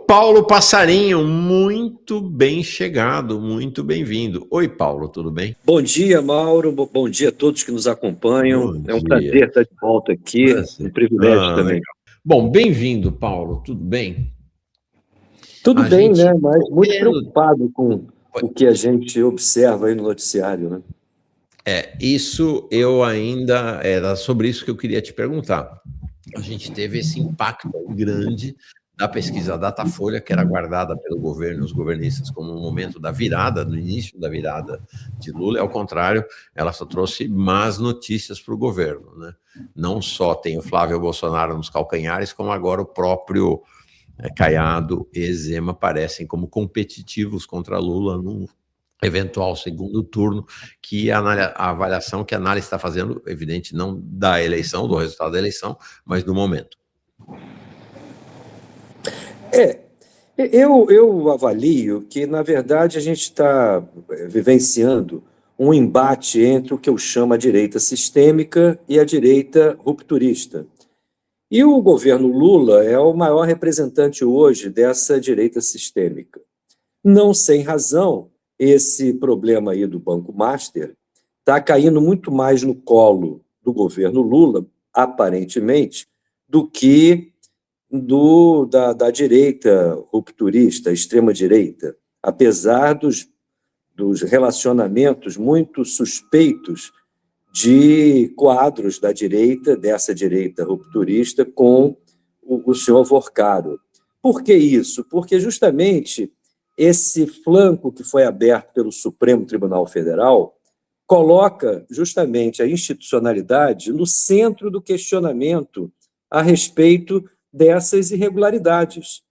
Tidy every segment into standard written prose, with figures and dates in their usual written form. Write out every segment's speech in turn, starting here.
Paulo Passarinho, muito bem chegado, muito bem-vindo. Oi, Paulo, tudo bem? Bom dia, Mauro. Bom dia a todos que nos acompanham. Bom É um dia. prazer estar de volta aqui, um privilégio também. Legal. Bom, bem-vindo, Paulo, tudo bem? Tudo A bem, gente né? Mas ficou muito querendo... preocupado com o que a gente observa aí no noticiário, né? Isso eu ainda... Era sobre isso que eu queria te perguntar. A gente teve esse impacto grande da pesquisa Datafolha, que era guardada pelo governo, os governistas, como um momento da virada, no início da virada de Lula. Ao contrário, ela só trouxe más notícias para o governo, né? Não só tem o Flávio Bolsonaro nos calcanhares, como agora o próprio Caiado e Zema parecem como competitivos contra Lula num eventual segundo turno, que a avaliação que a análise está fazendo, evidente, não da eleição, do resultado da eleição, mas do momento. Eu avalio que, na verdade, a gente está vivenciando um embate entre o que eu chamo a direita sistêmica e a direita rupturista. E o governo Lula é o maior representante hoje dessa direita sistêmica. Não sem razão, esse problema aí do Banco Master está caindo muito mais no colo do governo Lula, aparentemente, do que da direita rupturista, extrema-direita, apesar dos relacionamentos muito suspeitos de quadros da direita, dessa direita rupturista, com o senhor Vorcaro. Por que isso? Porque justamente esse flanco que foi aberto pelo Supremo Tribunal Federal coloca justamente a institucionalidade no centro do questionamento a respeito dessas irregularidades.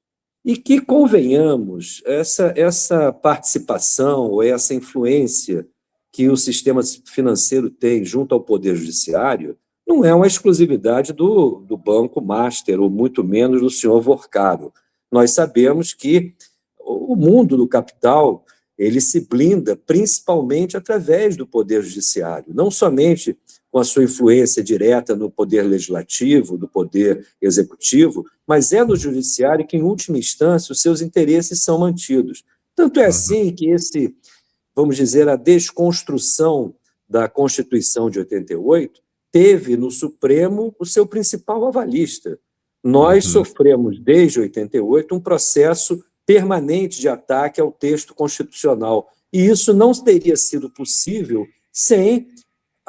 E que, convenhamos, essa participação ou essa influência que o sistema financeiro tem junto ao Poder Judiciário não é uma exclusividade do Banco Master, ou muito menos do senhor Vorcaro. Nós sabemos que o mundo do capital ele se blinda principalmente através do Poder Judiciário, não somente com a sua influência direta no Poder Legislativo, do Poder Executivo, mas é no Judiciário que, em última instância, os seus interesses são mantidos. Tanto é assim que vamos dizer, a desconstrução da Constituição de 88 teve no Supremo o seu principal avalista. Nós sofremos, desde 88, um processo permanente de ataque ao texto constitucional. E isso não teria sido possível sem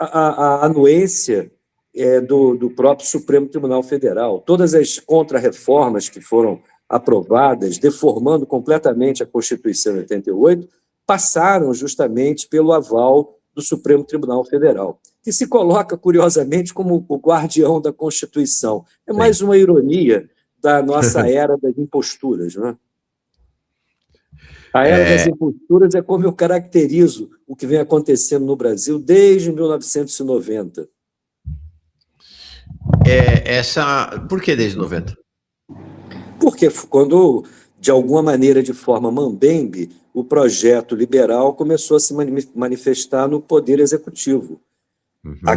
a anuência do próprio Supremo Tribunal Federal. Todas as contrarreformas que foram aprovadas, deformando completamente a Constituição de 88, passaram justamente pelo aval do Supremo Tribunal Federal, que se coloca, curiosamente, como o guardião da Constituição. É mais uma ironia da nossa era das imposturas, não é? A era das imposturas é como eu caracterizo o que vem acontecendo no Brasil desde 1990. Por que desde 90? Porque quando, de alguma maneira, de forma mambembe, o projeto liberal começou a se manifestar no Poder Executivo.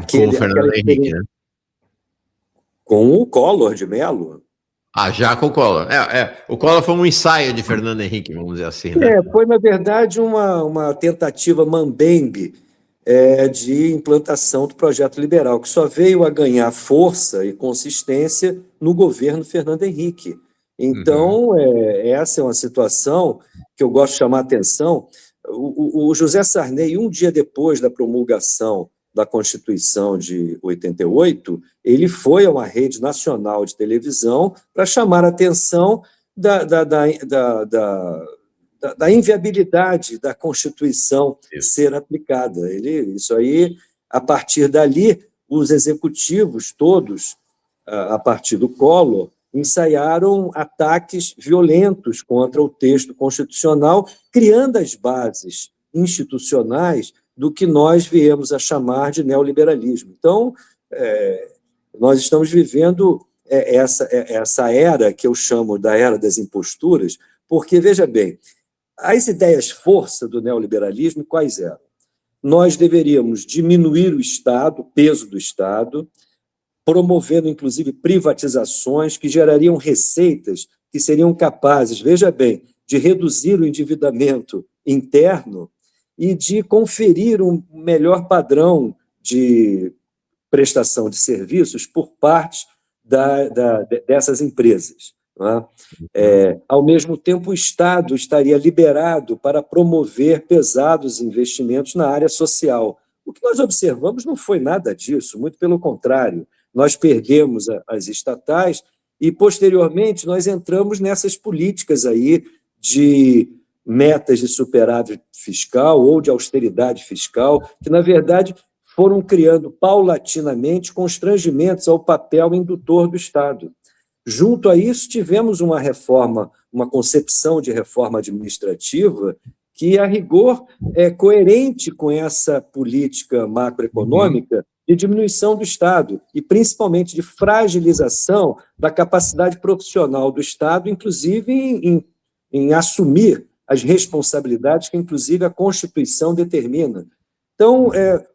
Com o Fernando Henrique, né? Com o Collor de Mello. Já com o Collor. O Collor foi um ensaio de Fernando Henrique, vamos dizer assim, né? Foi, na verdade, uma tentativa mambembe de implantação do projeto liberal, que só veio a ganhar força e consistência no governo Fernando Henrique. Então, essa é uma situação que eu gosto de chamar a atenção. O José Sarney, um dia depois da promulgação da Constituição de 88, ele foi a uma rede nacional de televisão para chamar a atenção da inviabilidade da Constituição ser aplicada. Isso aí, a partir dali, os executivos todos, a partir do Collor, ensaiaram ataques violentos contra o texto constitucional, criando as bases institucionais do que nós viemos a chamar de neoliberalismo. Então, nós estamos vivendo essa era que eu chamo da era das imposturas, porque, veja bem, as ideias-força do neoliberalismo quais eram? Nós deveríamos diminuir o Estado, o peso do Estado, promovendo, inclusive, privatizações que gerariam receitas que seriam capazes, veja bem, de reduzir o endividamento interno e de conferir um melhor padrão de prestação de serviços por parte dessas empresas. Não é? Ao mesmo tempo, o Estado estaria liberado para promover pesados investimentos na área social. O que nós observamos não foi nada disso, muito pelo contrário. Nós perdemos as estatais e, posteriormente, nós entramos nessas políticas aí de metas de superávit fiscal ou de austeridade fiscal, que, na verdade, foram criando paulatinamente constrangimentos ao papel indutor do Estado. Junto a isso, tivemos uma reforma, uma concepção de reforma administrativa que, a rigor, é coerente com essa política macroeconômica de diminuição do Estado e, principalmente, de fragilização da capacidade profissional do Estado, inclusive em assumir as responsabilidades que, inclusive, a Constituição determina. Então,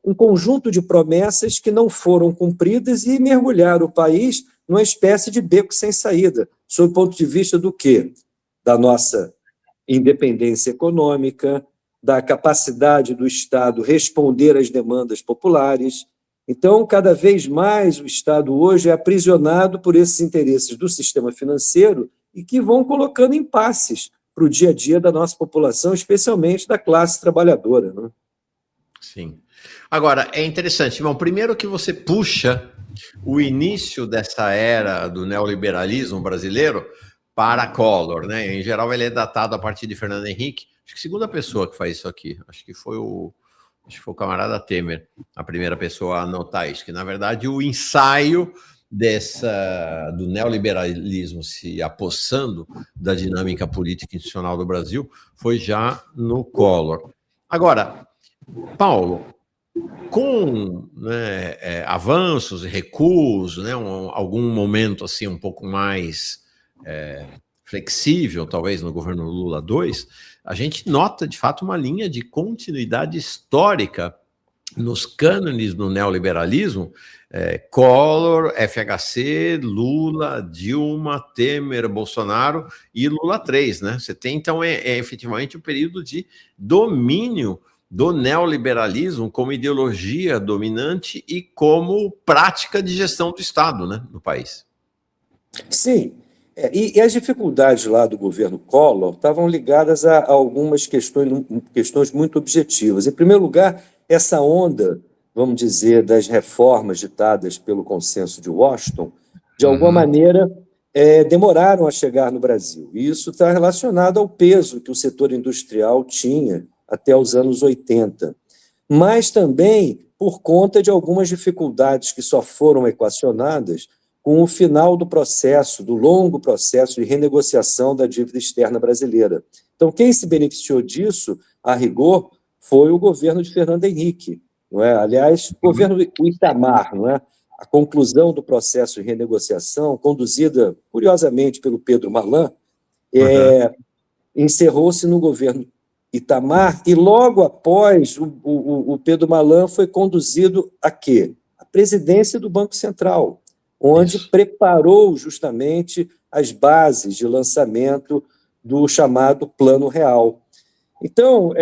um conjunto de promessas que não foram cumpridas e mergulharam o país numa espécie de beco sem saída, sob o ponto de vista do quê? Da nossa independência econômica, da capacidade do Estado responder às demandas populares. Então, cada vez mais o Estado hoje é aprisionado por esses interesses do sistema financeiro e que vão colocando impasses para o dia a dia da nossa população, especialmente da classe trabalhadora, né? Sim. Agora, é interessante, irmão, primeiro que você puxa o início dessa era do neoliberalismo brasileiro para Collor, né? Em geral, ele é datado a partir de Fernando Henrique. Acho que a segunda pessoa que faz isso aqui. Acho que foi o camarada Temer, a primeira pessoa a anotar isso, que, na verdade, o ensaio do neoliberalismo se apossando da dinâmica política institucional do Brasil foi já no Collor. Agora, Paulo, com avanços e recuos, né, algum momento assim um pouco mais flexível, talvez no governo Lula II, a gente nota de fato uma linha de continuidade histórica nos cânones do neoliberalismo, Collor, FHC, Lula, Dilma, Temer, Bolsonaro e Lula III, né? Você tem então efetivamente um período de domínio do neoliberalismo como ideologia dominante e como prática de gestão do Estado, né, no país. Sim, e as dificuldades lá do governo Collor estavam ligadas a algumas questões muito objetivas. Em primeiro lugar, essa onda, vamos dizer, das reformas ditadas pelo Consenso de Washington, de alguma maneira, demoraram a chegar no Brasil. E isso está relacionado ao peso que o setor industrial tinha até os anos 80, mas também por conta de algumas dificuldades que só foram equacionadas com o final do processo, do longo processo de renegociação da dívida externa brasileira. Então, quem se beneficiou disso, a rigor, foi o governo de Fernando Henrique, não é? Aliás, o governo do Itamar, não é? A conclusão do processo de renegociação, conduzida, curiosamente, pelo Pedro Malan, encerrou-se no governo Itamar, e logo após o Pedro Malan foi conduzido a quê? A presidência do Banco Central, onde preparou justamente as bases de lançamento do chamado Plano Real. Então,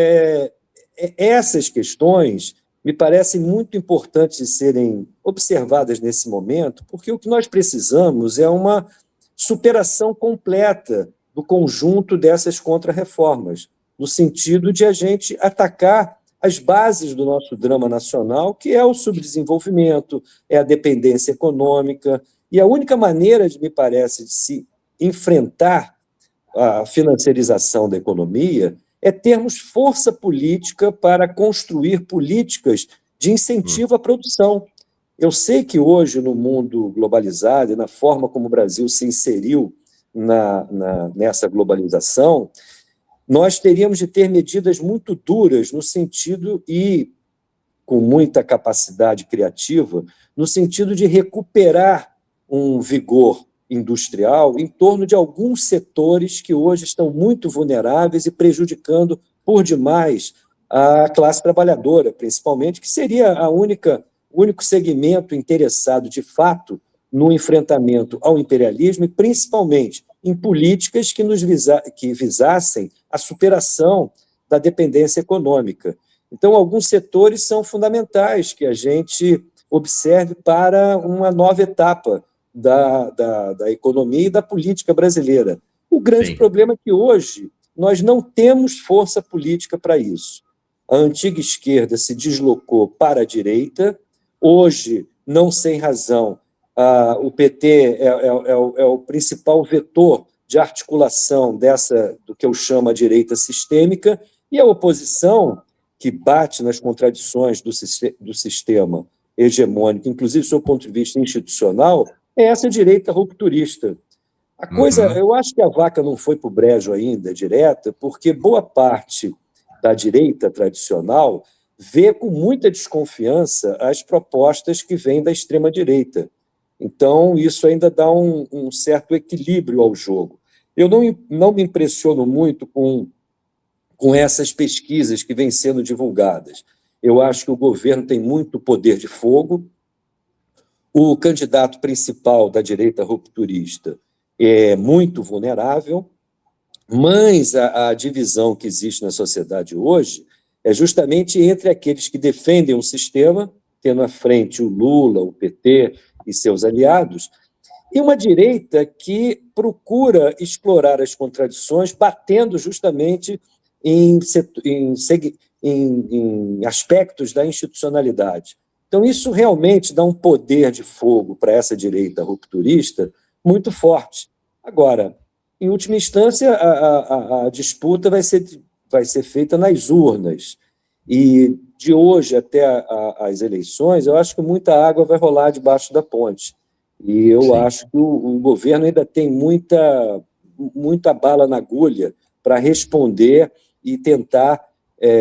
essas questões me parecem muito importantes de serem observadas nesse momento, porque o que nós precisamos é uma superação completa do conjunto dessas contrarreformas, no sentido de a gente atacar as bases do nosso drama nacional, que é o subdesenvolvimento, é a dependência econômica, e a única maneira, me parece, de se enfrentar a financiarização da economia é termos força política para construir políticas de incentivo à produção. Eu sei que hoje, no mundo globalizado e na forma como o Brasil se inseriu nessa globalização, nós teríamos de ter medidas muito duras no sentido, e com muita capacidade criativa, no sentido de recuperar um vigor industrial em torno de alguns setores que hoje estão muito vulneráveis e prejudicando por demais a classe trabalhadora, principalmente, que seria o único segmento interessado, de fato, no enfrentamento ao imperialismo e, principalmente, em políticas que visassem a superação da dependência econômica. Então, alguns setores são fundamentais que a gente observe para uma nova etapa da economia e da política brasileira. O grande Sim. problema é que hoje nós não temos força política para isso. A antiga esquerda se deslocou para a direita, hoje, não sem razão, o PT é o principal vetor de articulação do que eu chamo a direita sistêmica, e a oposição, que bate nas contradições do sistema hegemônico, inclusive do seu ponto de vista institucional, é essa direita rupturista. A coisa, eu acho que a vaca não foi para o brejo ainda, direta, porque boa parte da direita tradicional vê com muita desconfiança as propostas que vêm da extrema-direita. Então, isso ainda dá um certo equilíbrio ao jogo. Eu não me impressiono muito com essas pesquisas que vêm sendo divulgadas. Eu acho que o governo tem muito poder de fogo. O candidato principal da direita rupturista é muito vulnerável, mas a divisão que existe na sociedade hoje é justamente entre aqueles que defendem o sistema, tendo à frente o Lula, o PT e seus aliados, e uma direita que procura explorar as contradições, batendo justamente em aspectos da institucionalidade. Então, isso realmente dá um poder de fogo para essa direita rupturista muito forte. Agora, em última instância, a disputa vai ser feita nas urnas. E de hoje até as eleições, eu acho que muita água vai rolar debaixo da ponte. E eu acho que o governo ainda tem muita bala na agulha para responder e tentar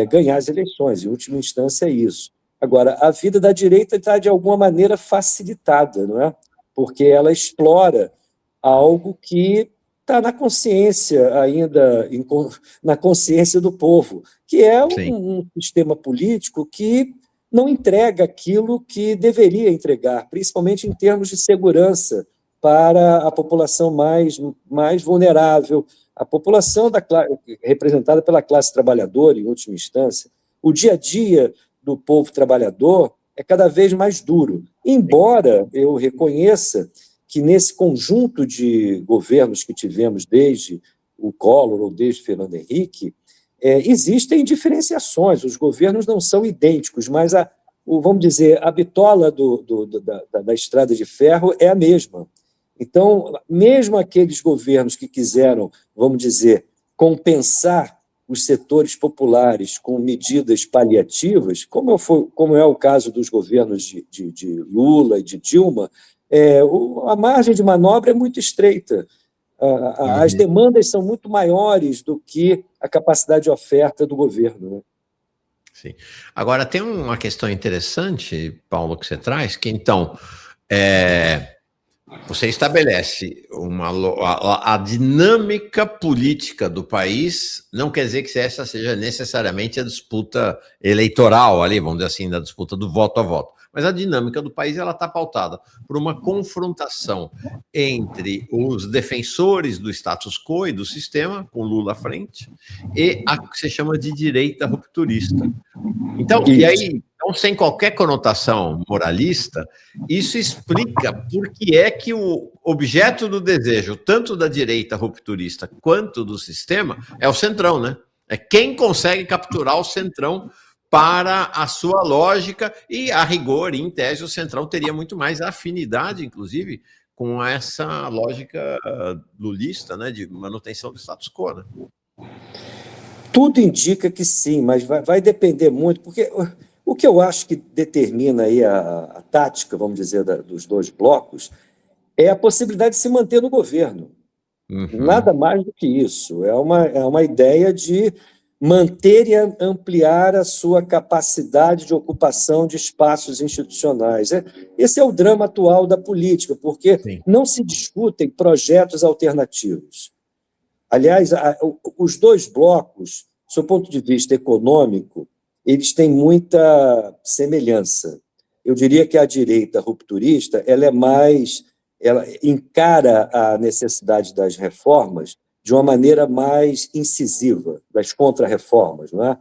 ganhar as eleições. Em última instância, é isso. Agora, a vida da direita está, de alguma maneira, facilitada, não é? Porque ela explora algo que está na consciência ainda, na consciência do povo, que é um sistema político que não entrega aquilo que deveria entregar, principalmente em termos de segurança para a população mais vulnerável, a população representada pela classe trabalhadora, em última instância. O dia a dia do povo trabalhador é cada vez mais duro, embora eu reconheça que nesse conjunto de governos que tivemos desde o Collor ou desde Fernando Henrique, existem diferenciações, os governos não são idênticos, mas vamos dizer, a bitola da estrada de ferro é a mesma. Então, mesmo aqueles governos que quiseram, vamos dizer, compensar os setores populares com medidas paliativas, como é o caso dos governos de Lula e de Dilma, a margem de manobra é muito estreita. As demandas são muito maiores do que a capacidade de oferta do governo, né? Sim. Agora, tem uma questão interessante, Paulo, que você traz, que então você estabelece a dinâmica política do país, não quer dizer que essa seja necessariamente a disputa eleitoral ali, vamos dizer assim, da disputa do voto a voto. Mas a dinâmica do país está pautada por uma confrontação entre os defensores do status quo e do sistema, com Lula à frente, e a que se chama de direita rupturista. Então, e aí, sem qualquer conotação moralista, isso explica por que é que o objeto do desejo, tanto da direita rupturista quanto do sistema, é o centrão, né? É quem consegue capturar o centrão para a sua lógica, e a rigor, em tese, o centrão teria muito mais afinidade, inclusive, com essa lógica lulista, né, de manutenção do status quo, né? Tudo indica que sim, mas vai depender muito, porque o que eu acho que determina aí a tática, vamos dizer, dos dois blocos, é a possibilidade de se manter no governo. Nada mais do que isso. É uma ideia de manter e ampliar a sua capacidade de ocupação de espaços institucionais. Esse é o drama atual da política, porque não se discutem projetos alternativos. Aliás, os dois blocos, do ponto de vista econômico, eles têm muita semelhança. Eu diria que a direita rupturista ela é mais ela encara a necessidade das reformas de uma maneira mais incisiva, das contra-reformas, não é?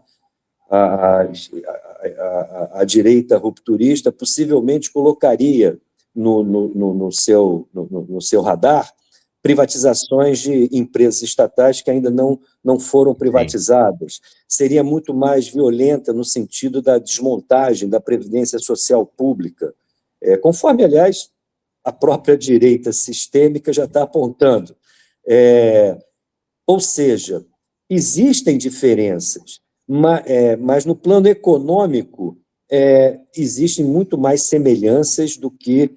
A direita rupturista possivelmente colocaria no seu radar privatizações de empresas estatais que ainda não foram privatizadas. Seria muito mais violenta no sentido da desmontagem da Previdência Social Pública, conforme, aliás, a própria direita sistêmica já está apontando. Ou seja, existem diferenças, mas no plano econômico existem muito mais semelhanças do que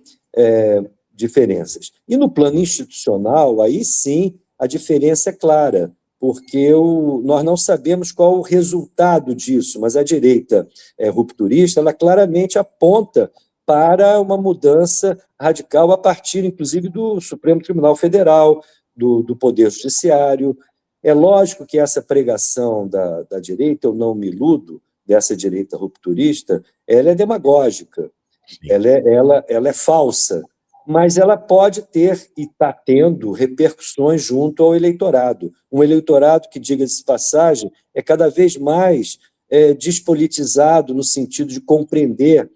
diferenças. E no plano institucional, aí sim, a diferença é clara, porque nós não sabemos qual o resultado disso, mas a direita rupturista, ela claramente aponta para uma mudança radical a partir, inclusive, do Supremo Tribunal Federal, do Poder Judiciário. É lógico que essa pregação da direita, eu não me iludo, dessa direita rupturista, ela é demagógica, ela é falsa, mas ela pode ter e está tendo repercussões junto ao eleitorado. Um eleitorado que, diga-se de passagem, é cada vez mais despolitizado no sentido de compreender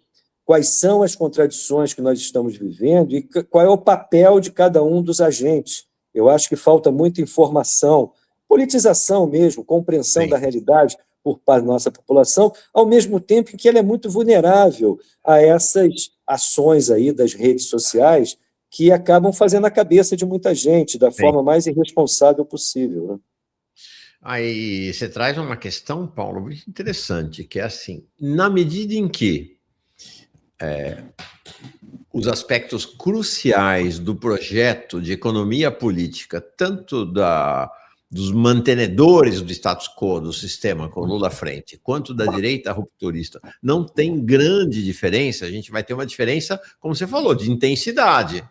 quais são as contradições que nós estamos vivendo e qual é o papel de cada um dos agentes. Eu acho que falta muita informação, politização mesmo, compreensão da realidade por parte da nossa população, ao mesmo tempo em que ela é muito vulnerável a essas ações aí das redes sociais que acabam fazendo a cabeça de muita gente da forma mais irresponsável possível, né? Aí você traz uma questão, Paulo, muito interessante, que é assim, na medida em que os aspectos cruciais do projeto de economia política, tanto dos mantenedores do status quo do sistema com Lula à frente, quanto da direita rupturista, não tem grande diferença. A gente vai ter uma diferença, como você falou, de intensidade,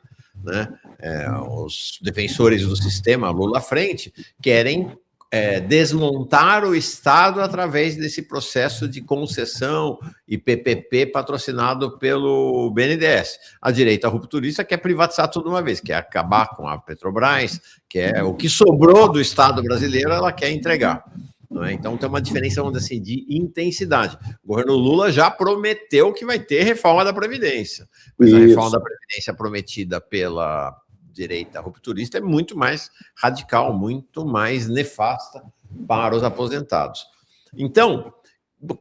né? Os defensores do sistema Lula à frente querem desmontar o Estado através desse processo de concessão e PPP patrocinado pelo BNDES. A direita rupturista quer privatizar tudo de uma vez, quer acabar com a Petrobras, quer o que sobrou do Estado brasileiro, ela quer entregar. Não é? Então tem uma diferença, vamos dizer assim, de intensidade. O governo Lula já prometeu que vai ter reforma da Previdência, mas a reforma da Previdência prometida pela direita rupturista é muito mais radical, muito mais nefasta para os aposentados. Então,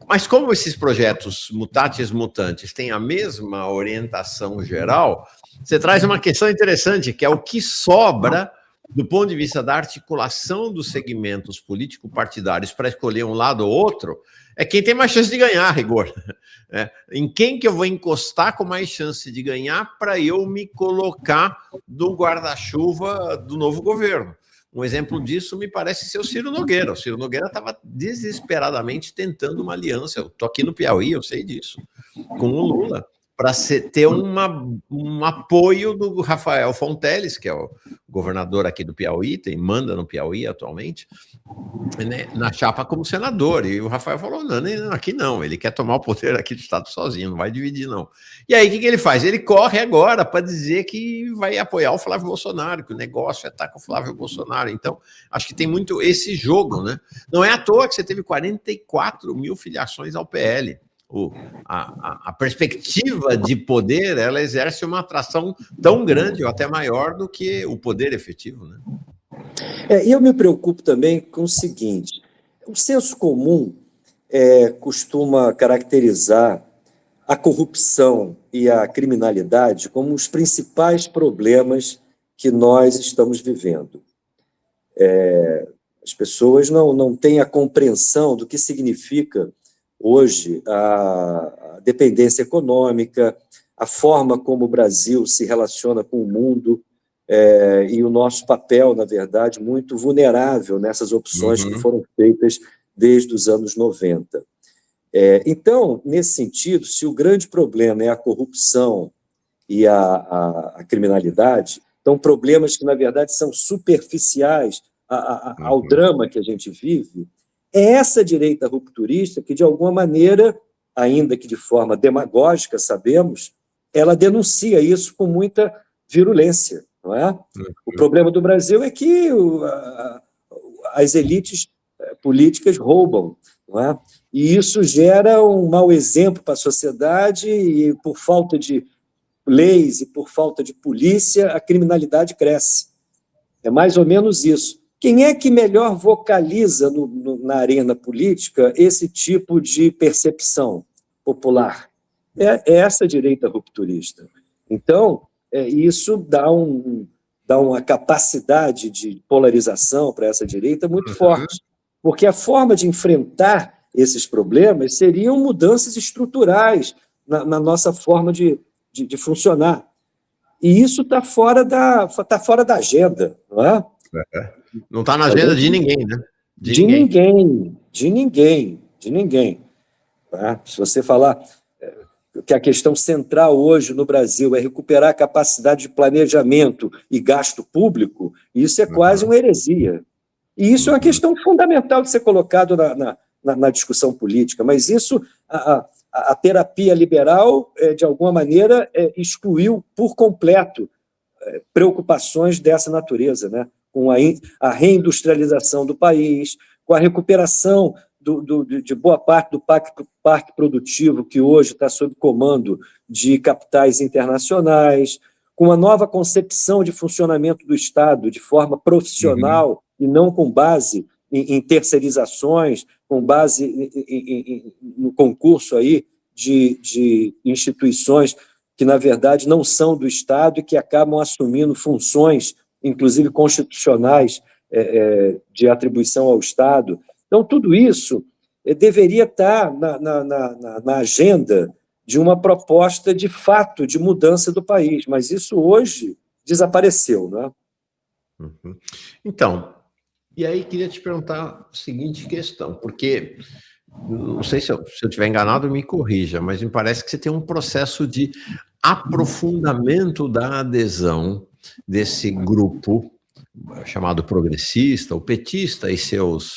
mas como esses projetos mutatis mutantes têm a mesma orientação geral, você traz uma questão interessante, que é o que sobra do ponto de vista da articulação dos segmentos político-partidários para escolher um lado ou outro, é quem tem mais chance de ganhar, a rigor. Em quem que eu vou encostar com mais chance de ganhar para eu me colocar no guarda-chuva do novo governo? Um exemplo disso me parece ser o Ciro Nogueira. O Ciro Nogueira estava desesperadamente tentando uma aliança. Eu estou aqui no Piauí, eu sei disso, com o Lula, para ter um apoio do Rafael Fonteles, que é o governador aqui do Piauí, manda no Piauí atualmente, né, na chapa como senador. E o Rafael falou, não, aqui não, ele quer tomar o poder aqui do Estado sozinho, não vai dividir, não. E aí, o que ele faz? Ele corre agora para dizer que vai apoiar o Flávio Bolsonaro, que o negócio é estar com o Flávio Bolsonaro. Então, acho que tem muito esse jogo, né? Não é à toa que você teve 44 mil filiações ao PL. A perspectiva de poder, ela exerce uma atração tão grande ou até maior do que o poder efetivo, né? E eu me preocupo também com o seguinte, o senso comum costuma caracterizar a corrupção e a criminalidade como os principais problemas que nós estamos vivendo. As pessoas não têm a compreensão do que significa hoje a dependência econômica, a forma como o Brasil se relaciona com o mundo e o nosso papel, na verdade, muito vulnerável nessas opções que foram feitas desde os anos 90. Então, nesse sentido, se o grande problema é a corrupção e a criminalidade, então problemas que, na verdade, são superficiais ao drama que a gente vive, é essa direita rupturista que, de alguma maneira, ainda que de forma demagógica, sabemos, ela denuncia isso com muita virulência, não é? O problema do Brasil é que as elites políticas roubam, não é? E isso gera um mau exemplo para a sociedade e, por falta de leis e por falta de polícia, a criminalidade cresce. É mais ou menos isso. Quem é que melhor vocaliza na arena política esse tipo de percepção popular? É essa direita rupturista. Então, isso dá uma capacidade de polarização para essa direita muito forte, porque a forma de enfrentar esses problemas seriam mudanças estruturais na nossa forma de funcionar. E isso está fora da agenda, não é? Não está na agenda de ninguém, né? De ninguém. Tá? Se você falar que a questão central hoje no Brasil é recuperar a capacidade de planejamento e gasto público, isso é quase uma heresia. E isso é uma questão fundamental de ser colocado na discussão política, mas isso, a terapia liberal, de alguma maneira, excluiu por completo preocupações dessa natureza, né? Com a reindustrialização do país, com a recuperação de boa parte do parque produtivo que hoje está sob comando de capitais internacionais, com uma nova concepção de funcionamento do Estado de forma profissional e não com base em terceirizações, com base no concurso aí de instituições que, na verdade, não são do Estado e que acabam assumindo funções, inclusive constitucionais, de atribuição ao Estado. Então, tudo isso deveria estar na agenda de uma proposta de fato de mudança do país, mas isso hoje desapareceu, não é? Então, e aí queria te perguntar a seguinte questão, porque, não sei se eu estiver enganado, me corrija, mas me parece que você tem um processo de aprofundamento da adesão desse grupo chamado progressista, o petista e seus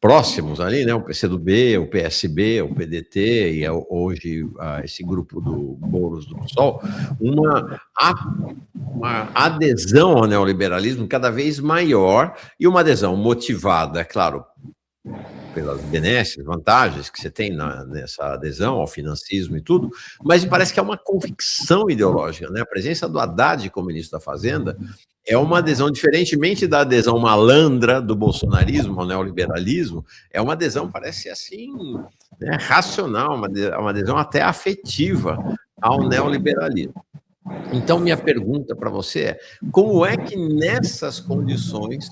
próximos ali, né? O PCdoB, o PSB, o PDT e hoje esse grupo do Mouros do PSOL, uma adesão ao neoliberalismo cada vez maior e uma adesão motivada, é claro, pelas benesses, vantagens que você tem nessa adesão ao financismo e tudo, mas me parece que é uma convicção ideológica, né? A presença do Haddad como ministro da Fazenda é uma adesão, diferentemente da adesão malandra do bolsonarismo ao neoliberalismo, é uma adesão, parece assim, né, racional, uma adesão até afetiva ao neoliberalismo. Então, minha pergunta para você é, como é que nessas condições,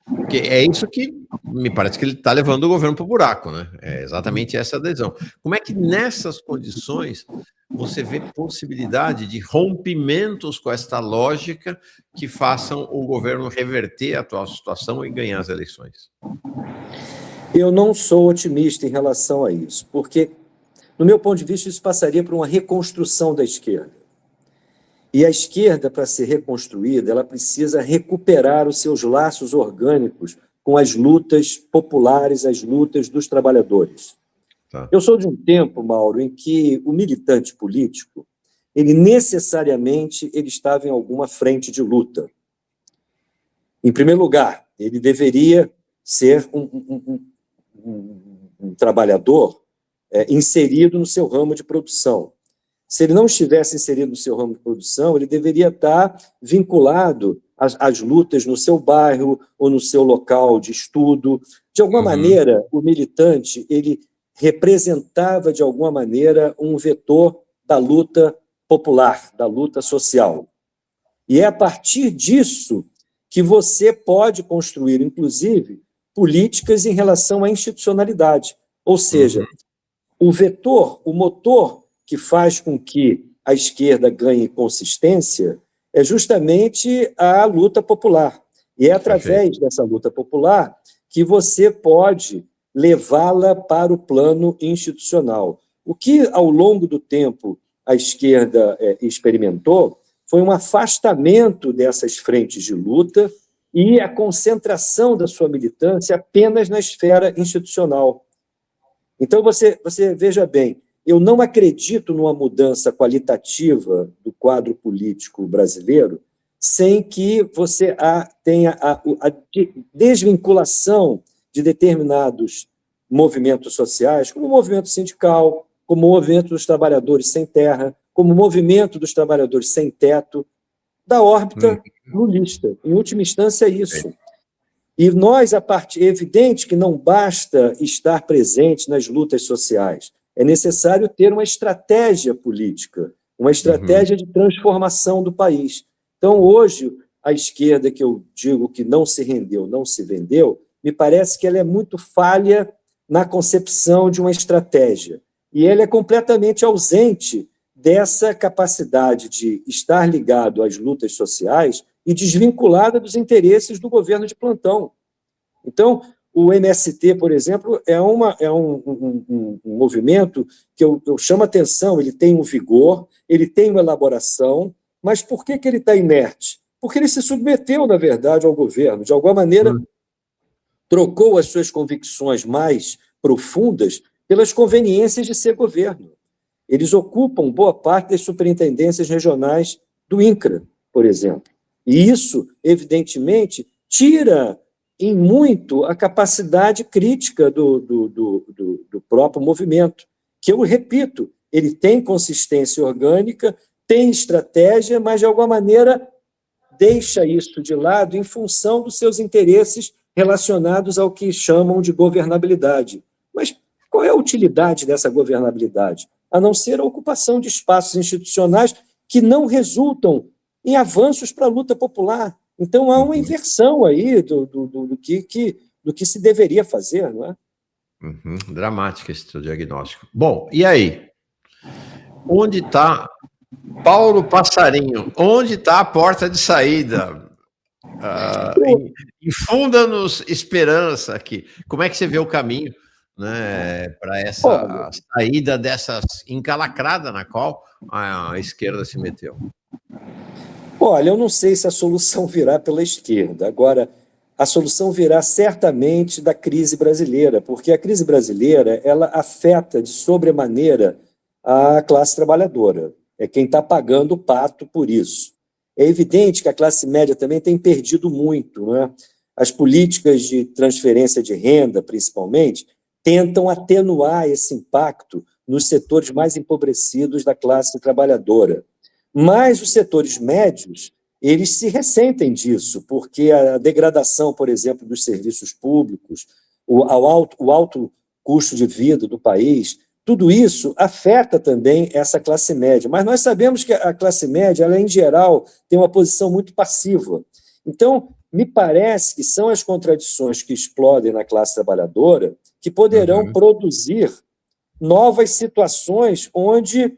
porque é isso que me parece que ele está levando o governo para o buraco, né? É exatamente essa adesão. Como é que nessas condições você vê possibilidade de rompimentos com esta lógica que façam o governo reverter a atual situação e ganhar as eleições? Eu não sou otimista em relação a isso, porque, no meu ponto de vista, isso passaria por uma reconstrução da esquerda. E a esquerda, para ser reconstruída, ela precisa recuperar os seus laços orgânicos com as lutas populares, as lutas dos trabalhadores. Tá. Eu sou de um tempo, Mauro, em que o militante político, ele necessariamente estava em alguma frente de luta. Em primeiro lugar, ele deveria ser um trabalhador inserido no seu ramo de produção. Se ele não estivesse inserido no seu ramo de produção, ele deveria estar vinculado às lutas no seu bairro ou no seu local de estudo. De alguma maneira, o militante, ele representava, de alguma maneira, um vetor da luta popular, da luta social. E é a partir disso que você pode construir, inclusive, políticas em relação à institucionalidade. Ou seja, o vetor, o motor que faz com que a esquerda ganhe consistência é justamente a luta popular. E é através dessa luta popular que você pode levá-la para o plano institucional. O que, ao longo do tempo, a esquerda experimentou foi um afastamento dessas frentes de luta e a concentração da sua militância apenas na esfera institucional. Então, você veja bem, eu não acredito numa mudança qualitativa do quadro político brasileiro sem que você tenha a desvinculação de determinados movimentos sociais, como o movimento sindical, como o movimento dos trabalhadores sem terra, como o movimento dos trabalhadores sem teto, da órbita lulista. Em última instância, é isso. E nós, é evidente que não basta estar presente nas lutas sociais, é necessário ter uma estratégia política, uma estratégia de transformação do país. Então, hoje, a esquerda, que eu digo que não se rendeu, não se vendeu, me parece que ela é muito falha na concepção de uma estratégia. E ela é completamente ausente dessa capacidade de estar ligado às lutas sociais e desvinculada dos interesses do governo de plantão. Então, o MST, por exemplo, é um movimento que eu chamo a atenção, ele tem um vigor, ele tem uma elaboração, mas por que ele está inerte? Porque ele se submeteu, na verdade, ao governo, de alguma maneira trocou as suas convicções mais profundas pelas conveniências de ser governo. Eles ocupam boa parte das superintendências regionais do INCRA, por exemplo. E isso, evidentemente, tira em muito a capacidade crítica do próprio movimento, que eu repito, ele tem consistência orgânica, tem estratégia, mas, de alguma maneira, deixa isso de lado em função dos seus interesses relacionados ao que chamam de governabilidade. Mas qual é a utilidade dessa governabilidade? A não ser a ocupação de espaços institucionais que não resultam em avanços para a luta popular. Então, há uma inversão aí do que se deveria fazer, não é? Dramático esse teu diagnóstico. Bom, e aí? Onde está Paulo Passarinho? Onde está a porta de saída? Infunda-nos esperança aqui. Como é que você vê o caminho, né, para essa saída dessa encalacrada na qual a esquerda se meteu? Olha, eu não sei se a solução virá pela esquerda. Agora, a solução virá certamente da crise brasileira, porque a crise brasileira ela afeta de sobremaneira a classe trabalhadora. É quem está pagando o pato por isso. É evidente que a classe média também tem perdido muito, né? As políticas de transferência de renda, principalmente, tentam atenuar esse impacto nos setores mais empobrecidos da classe trabalhadora. Mas os setores médios, eles se ressentem disso, porque a degradação, por exemplo, dos serviços públicos, o alto custo de vida do país, tudo isso afeta também essa classe média. Mas nós sabemos que a classe média, ela, em geral, tem uma posição muito passiva. Então, me parece que são as contradições que explodem na classe trabalhadora que poderão produzir novas situações onde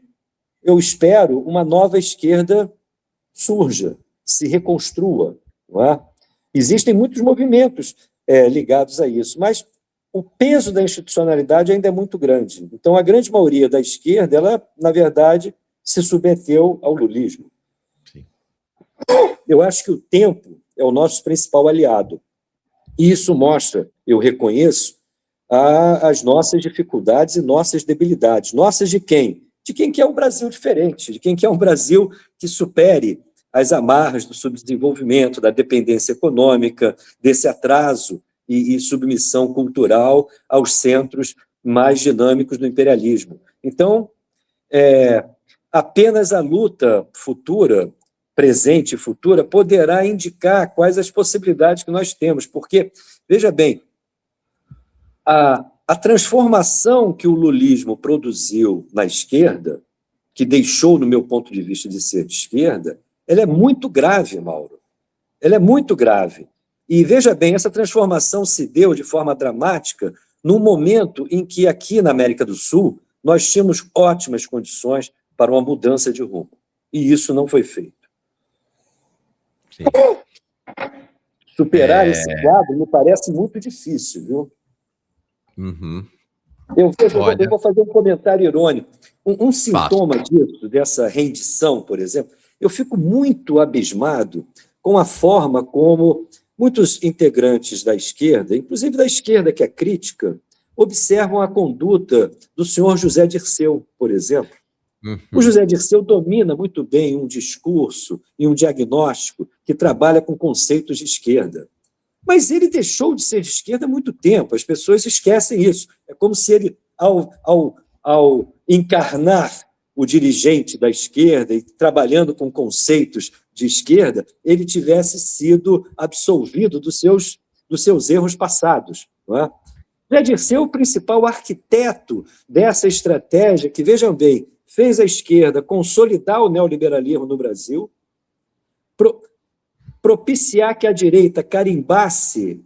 eu espero uma nova esquerda surja, se reconstrua. Não é? Existem muitos movimentos ligados a isso, mas o peso da institucionalidade ainda é muito grande. Então, a grande maioria da esquerda, ela, na verdade, se submeteu ao lulismo. Sim. Eu acho que o tempo é o nosso principal aliado. E isso mostra, eu reconheço, as nossas dificuldades e nossas debilidades. Nossas de quem? De quem quer um Brasil diferente, de quem quer um Brasil que supere as amarras do subdesenvolvimento, da dependência econômica, desse atraso e submissão cultural aos centros mais dinâmicos do imperialismo. Então, apenas a luta futura, presente e futura, poderá indicar quais as possibilidades que nós temos, porque, veja bem, a transformação que o lulismo produziu na esquerda, que deixou, no meu ponto de vista, de ser de esquerda, ela é muito grave, Mauro. Ela é muito grave. E, veja bem, essa transformação se deu de forma dramática num momento em que, aqui na América do Sul, nós tínhamos ótimas condições para uma mudança de rumo. E isso não foi feito. Sim. Superar esse quadro me parece muito difícil, viu? Eu vou fazer um comentário irônico. Um sintoma disso, dessa rendição, por exemplo, eu fico muito abismado com a forma como muitos integrantes da esquerda, inclusive da esquerda que é crítica, observam a conduta do senhor José Dirceu, por exemplo. O Uhum. José Dirceu domina muito bem um discurso e um diagnóstico que trabalha com conceitos de esquerda. Mas ele deixou de ser de esquerda há muito tempo, as pessoas esquecem isso. É como se ele, ao encarnar o dirigente da esquerda e trabalhando com conceitos de esquerda, ele tivesse sido absolvido dos seus erros passados. Não é? José Dirceu é o principal arquiteto dessa estratégia que, vejam bem, fez a esquerda consolidar o neoliberalismo no Brasil, propiciar que a direita carimbasse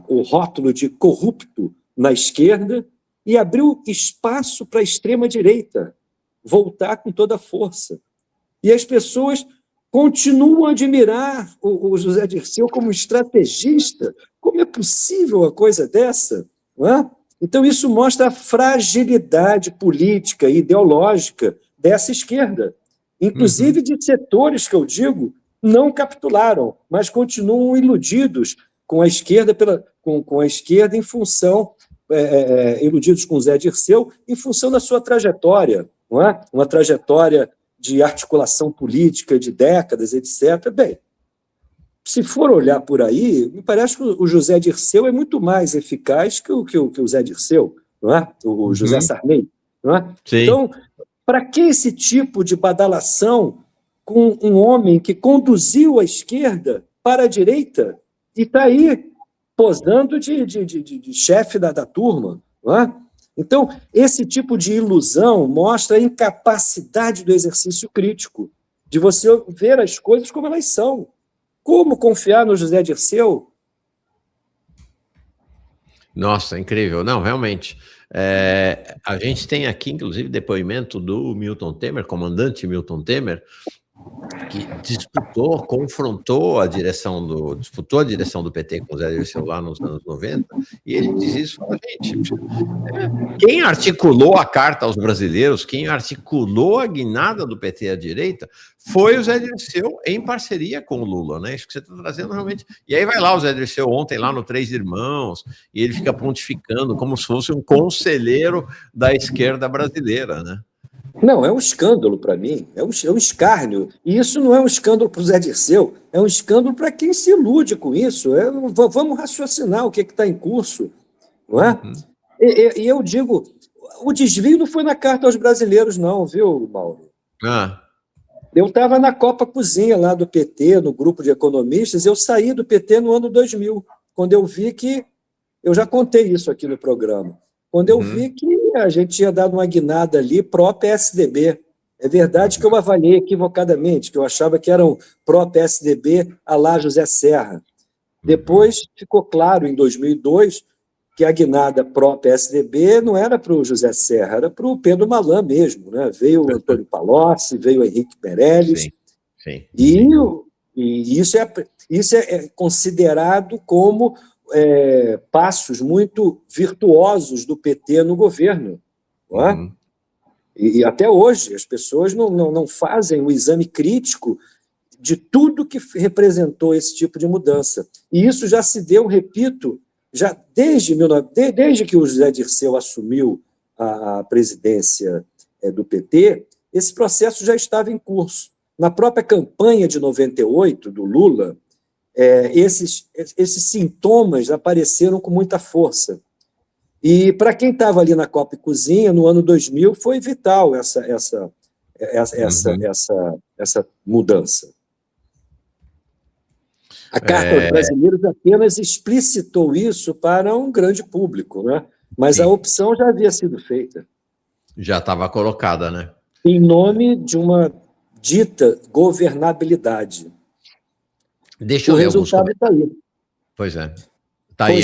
o rótulo de corrupto na esquerda e abriu espaço para a extrema-direita voltar com toda a força. E as pessoas continuam a admirar o José Dirceu como estrategista. Como é possível uma coisa dessa? Não é? Então, isso mostra a fragilidade política e ideológica dessa esquerda, inclusive de setores que eu digo não capitularam, mas continuam iludidos com a esquerda, com a esquerda em função, iludidos com o Zé Dirceu, em função da sua trajetória, não é? Uma trajetória de articulação política de décadas, etc. Bem, se for olhar por aí, me parece que o José Dirceu é muito mais eficaz que o Zé Dirceu, não é? O José Sarney, não é? Sim. Então, para que esse tipo de badalação com um homem que conduziu a esquerda para a direita e está aí posando de chefe da turma? Não é? Então, esse tipo de ilusão mostra a incapacidade do exercício crítico, de você ver as coisas como elas são. Como confiar no José Dirceu? Nossa, incrível. Não, realmente. A gente tem aqui, inclusive, depoimento do Milton Temer, comandante Milton Temer, que confrontou a direção do PT com o Zé Dirceu lá nos anos 90, e ele diz isso, fala, gente, quem articulou a carta aos brasileiros, quem articulou a guinada do PT à direita, foi o Zé Dirceu em parceria com o Lula, né? Isso que você está trazendo realmente. E aí vai lá o Zé Dirceu ontem lá no Três Irmãos, e ele fica pontificando como se fosse um conselheiro da esquerda brasileira, né? Não, é um escândalo para mim, é um escárnio. E isso não é um escândalo para o Zé Dirceu, é um escândalo para quem se ilude com isso. Vamos raciocinar o que está em curso, não é? E eu digo, o desvio não foi na carta aos brasileiros, não, viu, Mauro? Eu estava na Copa Cozinha lá do PT, no grupo de economistas, eu saí do PT no ano 2000, quando eu vi que, eu já contei isso aqui no programa, quando eu vi que a gente tinha dado uma guinada ali pró-PSDB. É verdade que eu avaliei equivocadamente, que eu achava que eram pró-PSDB à lá José Serra. Depois ficou claro, em 2002, que a guinada pró-PSDB não era para o José Serra, era para o Pedro Malan mesmo, né? Veio o Antônio Palocci, veio o Henrique Meirelles, sim. E isso é considerado como passos muito virtuosos do PT no governo. Não é? E até hoje as pessoas não fazem o exame crítico de tudo que representou esse tipo de mudança. E isso já se deu, repito, já desde que o José Dirceu assumiu a presidência do PT, esse processo já estava em curso. Na própria campanha de 98 do Lula, esses sintomas apareceram com muita força. E para quem estava ali na Copa e Cozinha, no ano 2000, foi vital essa mudança. A Carta aos Brasileiros apenas explicitou isso para um grande público, né? Mas a opção já havia sido feita. Já estava colocada, né? Em nome de uma dita governabilidade. Deixa eu ler alguns resultado está aí. Pois é. Tá aí.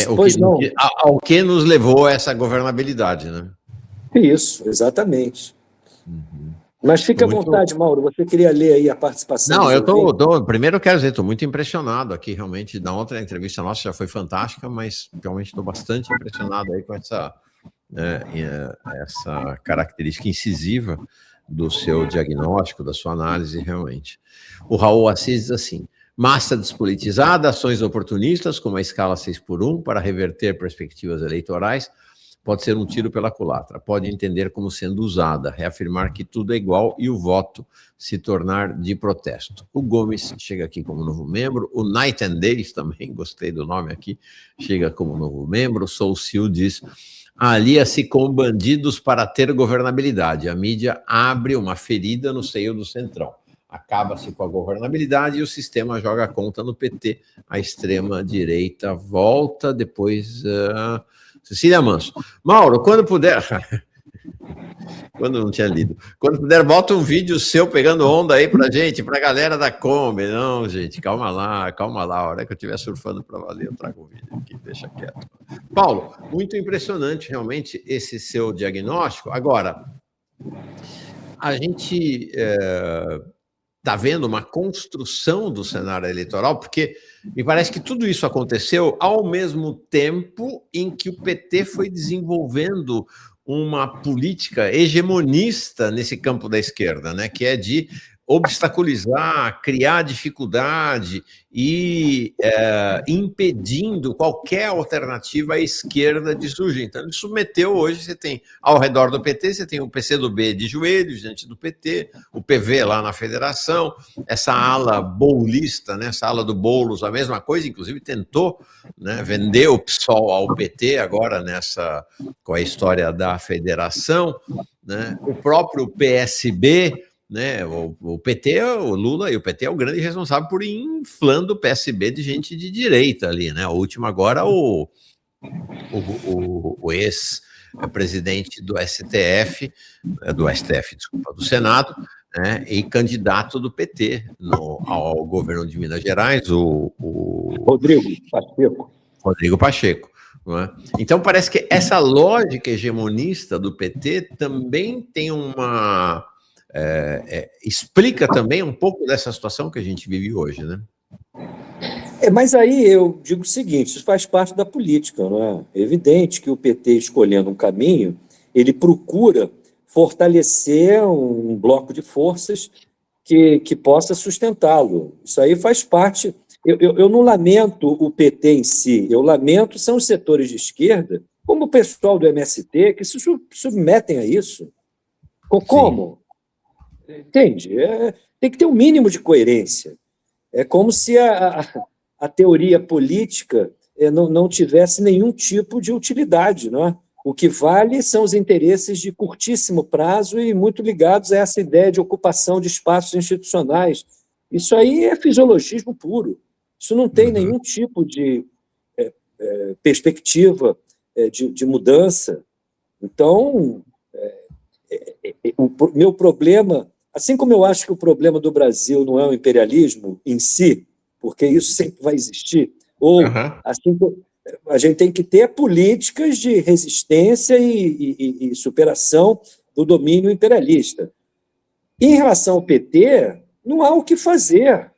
Ao que nos levou essa governabilidade, né? Isso, exatamente. Mas fique à vontade, Mauro, você queria ler aí a participação. Não, eu primeiro eu quero dizer, estou muito impressionado aqui, realmente, da outra entrevista nossa já foi fantástica, mas realmente estou bastante impressionado aí com essa característica incisiva do seu diagnóstico, da sua análise, realmente. O Raul Assis diz assim, Massa despolitizada, ações oportunistas, como a escala 6x1, para reverter perspectivas eleitorais, pode ser um tiro pela culatra, pode entender como sendo usada, reafirmar que tudo é igual e o voto se tornar de protesto. O Gomes chega aqui como novo membro, o Night and Days, também gostei do nome aqui, chega como novo membro, o Soul Seal diz: alia-se com bandidos para ter governabilidade, a mídia abre uma ferida no seio do Centrão. Acaba-se com a governabilidade e o sistema joga a conta no PT. A extrema-direita volta, depois... Cecília Manso. Mauro, quando puder... quando não tinha lido. Quando puder, bota um vídeo seu pegando onda aí pra gente, pra galera da Kombi. Não, gente, calma lá. A hora que eu estiver surfando pra valer, eu trago um vídeo aqui, deixa quieto. Paulo, muito impressionante realmente esse seu diagnóstico. Agora, a gente... está vendo uma construção do cenário eleitoral, porque me parece que tudo isso aconteceu ao mesmo tempo em que o PT foi desenvolvendo uma política hegemonista nesse campo da esquerda, né, que é de obstaculizar, criar dificuldade e impedindo qualquer alternativa à esquerda de surgir. Então, ele submeteu, hoje você tem, ao redor do PT, você tem o PCdoB de joelhos diante do PT, o PV lá na federação, essa ala bolista, né, essa ala do Boulos, a mesma coisa, inclusive tentou, né, vender o PSOL ao PT agora com a história da federação, né, o próprio PSB, né, o PT, o Lula e o PT é o grande responsável por ir inflando o PSB de gente de direita ali, né? O último agora, o ex-presidente do STF, desculpa, do Senado, né, e candidato do PT ao governo de Minas Gerais, o Rodrigo Pacheco. Não é? Então parece que essa lógica hegemonista do PT também tem uma... explica também um pouco dessa situação que a gente vive hoje, né? Mas aí eu digo o seguinte, isso faz parte da política, não é? É evidente que o PT, escolhendo um caminho, ele procura fortalecer um bloco de forças que possa sustentá-lo. Isso aí faz parte... Eu não lamento o PT em si, eu lamento são os setores de esquerda, como o pessoal do MST, que se submetem a isso. Como? Sim. Entende? Tem que ter um mínimo de coerência. É como se a teoria política não tivesse nenhum tipo de utilidade, não é? O que vale são os interesses de curtíssimo prazo e muito ligados a essa ideia de ocupação de espaços institucionais. Isso aí é fisiologismo puro. Isso não tem nenhum tipo de perspectiva de mudança. Então, o meu problema... Assim como eu acho que o problema do Brasil não é o imperialismo em si, porque isso sempre vai existir, ou assim, a gente tem que ter políticas de resistência e superação do domínio imperialista. Em relação ao PT, não há o que fazer.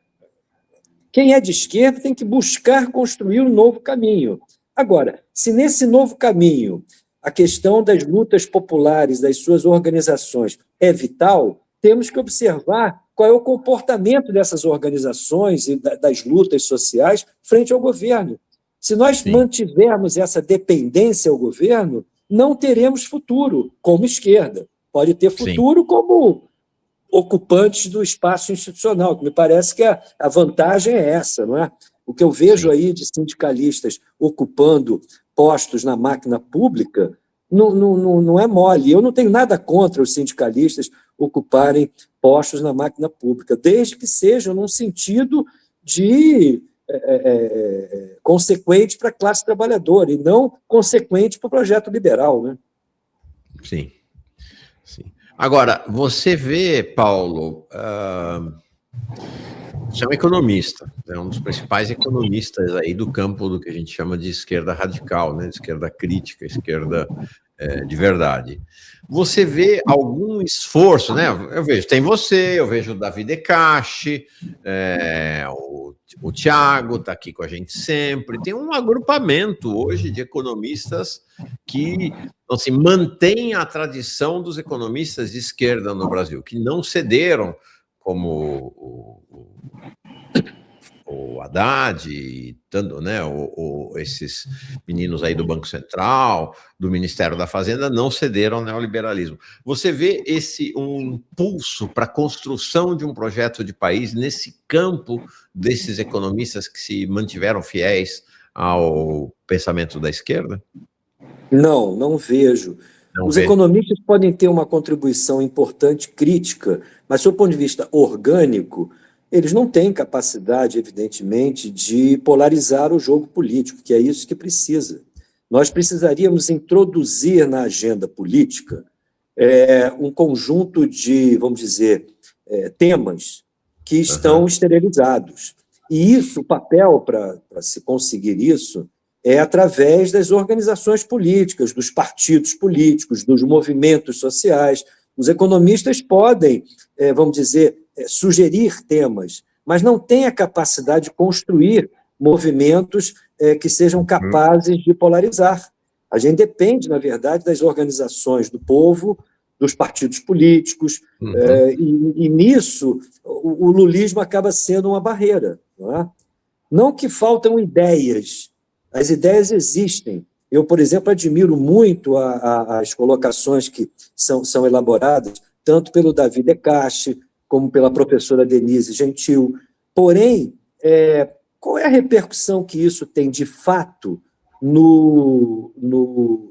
Quem é de esquerda tem que buscar construir um novo caminho. Agora, se nesse novo caminho a questão das lutas populares, das suas organizações é vital, temos que observar qual é o comportamento dessas organizações e das lutas sociais frente ao governo. Se nós mantivermos essa dependência ao governo, não teremos futuro como esquerda. Pode ter futuro como ocupantes do espaço institucional, que me parece que a vantagem é essa, não é? O que eu vejo aí de sindicalistas ocupando postos na máquina pública não é mole. Eu não tenho nada contra os sindicalistas ocuparem postos na máquina pública, desde que sejam num sentido de consequente para a classe trabalhadora e não consequente para o projeto liberal, né? Sim. Agora, você vê, Paulo, você é um economista, é um dos principais economistas aí do campo do que a gente chama de esquerda radical, né? Esquerda crítica, esquerda de verdade. Você vê algum esforço, né? Eu vejo, tem você, eu vejo o Davi Decache, o Thiago está aqui com a gente sempre. Tem um agrupamento hoje de economistas que assim, mantém a tradição dos economistas de esquerda no Brasil, que não cederam, como o Haddad, e tanto, né, esses meninos aí do Banco Central, do Ministério da Fazenda, não cederam ao neoliberalismo. Você vê um impulso para a construção de um projeto de país nesse campo desses economistas que se mantiveram fiéis ao pensamento da esquerda? Não, não vejo. Não Os vê? economistas podem ter uma contribuição importante, crítica, mas, do ponto de vista orgânico, eles não têm capacidade, evidentemente, de polarizar o jogo político, que é isso que precisa. Nós precisaríamos introduzir na agenda política um conjunto de, vamos dizer, temas que estão esterilizados. E isso, o papel para se conseguir isso, é através das organizações políticas, dos partidos políticos, dos movimentos sociais. Os economistas podem, vamos dizer, sugerir temas, mas não têm a capacidade de construir movimentos que sejam capazes de polarizar. A gente depende, na verdade, das organizações do povo, dos partidos políticos, e nisso o lulismo acaba sendo uma barreira. Não é? Não que faltam ideias, as ideias existem. Eu, por exemplo, admiro muito as colocações que são elaboradas, tanto pelo Davi Decache, como pela professora Denise Gentil. Porém, qual é a repercussão que isso tem, de fato,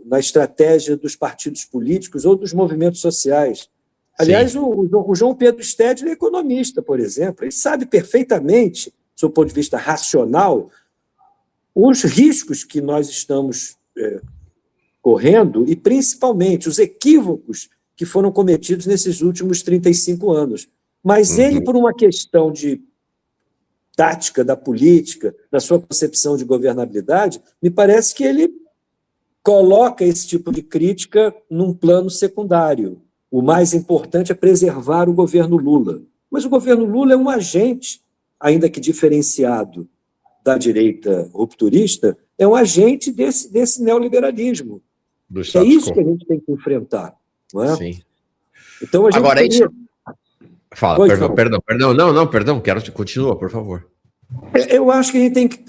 na estratégia dos partidos políticos ou dos movimentos sociais? Aliás, o João Pedro Stedley é economista, por exemplo. Ele sabe perfeitamente, do seu ponto de vista racional, os riscos que nós estamos correndo e, principalmente, os equívocos que foram cometidos nesses últimos 35 anos. Mas ele, por uma questão de tática da política, da sua concepção de governabilidade, me parece que ele coloca esse tipo de crítica num plano secundário. O mais importante é preservar o governo Lula. Mas o governo Lula é um agente, ainda que diferenciado da direita rupturista, é um agente desse neoliberalismo. É isso que a gente tem que enfrentar. Não é? Sim. Então, a gente Agora, teria... Fala, perdão. Não, perdão, continua, por favor. Eu acho que a gente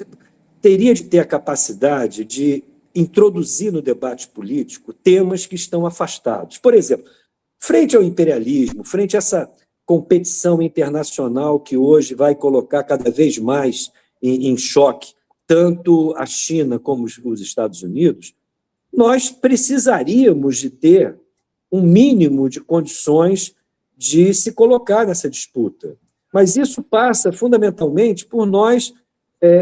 teria de ter a capacidade de introduzir no debate político temas que estão afastados. Por exemplo, frente ao imperialismo, frente a essa competição internacional que hoje vai colocar cada vez mais em choque tanto a China como os Estados Unidos, nós precisaríamos de ter um mínimo de condições de se colocar nessa disputa. Mas isso passa, fundamentalmente, por nós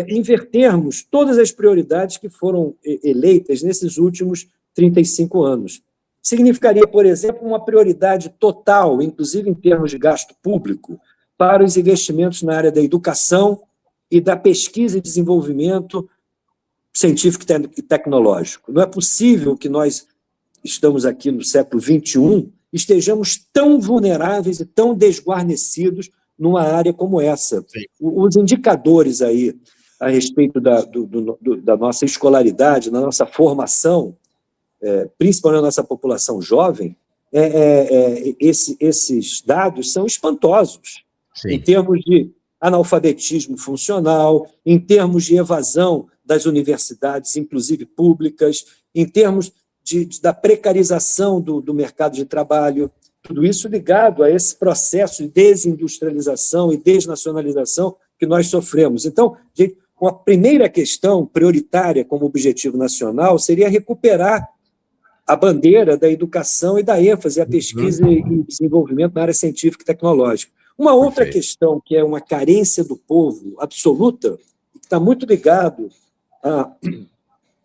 invertermos todas as prioridades que foram eleitas nesses últimos 35 anos. Significaria, por exemplo, uma prioridade total, inclusive em termos de gasto público, para os investimentos na área da educação e da pesquisa e desenvolvimento científico e tecnológico. Não é possível que nós estamos aqui no século XXI estejamos tão vulneráveis e tão desguarnecidos numa área como essa. Sim. Os indicadores aí a respeito da nossa escolaridade, da nossa formação, principalmente na nossa população jovem, esses dados são espantosos. Sim. Em termos de analfabetismo funcional, em termos de evasão das universidades, inclusive públicas, em termos da precarização do mercado de trabalho, tudo isso ligado a esse processo de desindustrialização e desnacionalização que nós sofremos. Então, uma primeira questão prioritária como objetivo nacional seria recuperar a bandeira da educação e da ênfase à pesquisa e desenvolvimento na área científica e tecnológica. Uma outra questão, que é uma carência do povo absoluta, que está muito ligado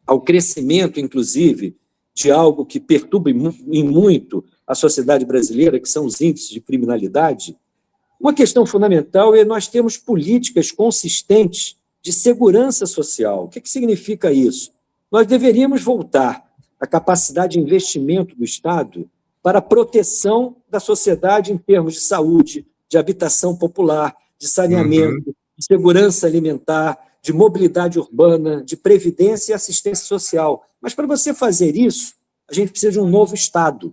ao crescimento, inclusive, de algo que perturba em muito a sociedade brasileira, que são os índices de criminalidade. Uma questão fundamental é nós termos políticas consistentes de segurança social. O que significa isso? Nós deveríamos voltar à capacidade de investimento do Estado para a proteção da sociedade em termos de saúde, de habitação popular, de saneamento, de segurança alimentar, de mobilidade urbana, de previdência e assistência social. Mas, para você fazer isso, a gente precisa de um novo Estado.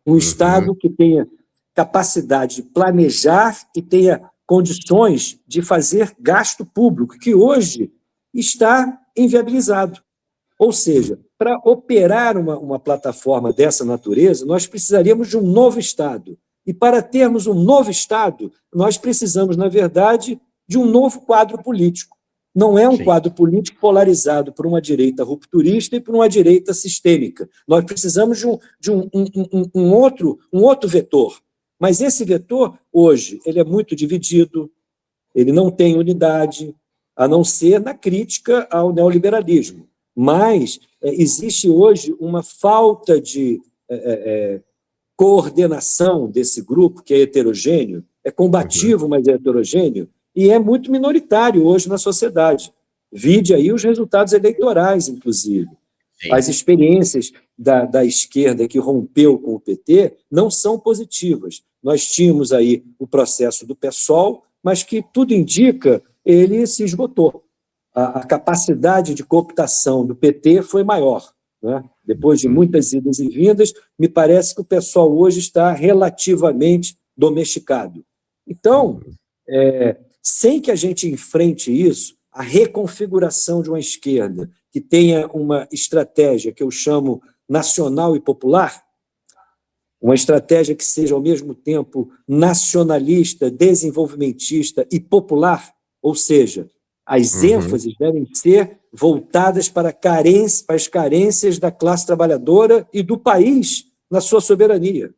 Um Estado que tenha capacidade de planejar e tenha condições de fazer gasto público, que hoje está inviabilizado. Ou seja, para operar uma plataforma dessa natureza, nós precisaríamos de um novo Estado. E para termos um novo Estado, nós precisamos, na verdade, de um novo quadro político. Não é um Sim. quadro político polarizado por uma direita rupturista e por uma direita sistêmica. Nós precisamos de um outro vetor. Mas esse vetor, hoje, ele é muito dividido, ele não tem unidade, a não ser na crítica ao neoliberalismo. Mas existe hoje uma falta de coordenação desse grupo, que é heterogêneo, é combativo, mas é heterogêneo, e é muito minoritário hoje na sociedade. Vide aí os resultados eleitorais, inclusive. Sim. As experiências da esquerda que rompeu com o PT não são positivas. Nós tínhamos aí o processo do PSOL, mas que tudo indica, ele se esgotou. A capacidade de cooptação do PT foi maior, né? Depois de muitas idas e vindas, me parece que o PSOL hoje está relativamente domesticado. Então, sem que a gente enfrente isso, a reconfiguração de uma esquerda que tenha uma estratégia que eu chamo nacional e popular, uma estratégia que seja, ao mesmo tempo, nacionalista, desenvolvimentista e popular, ou seja, as ênfases devem ser voltadas para as carências da classe trabalhadora e do país na sua soberania.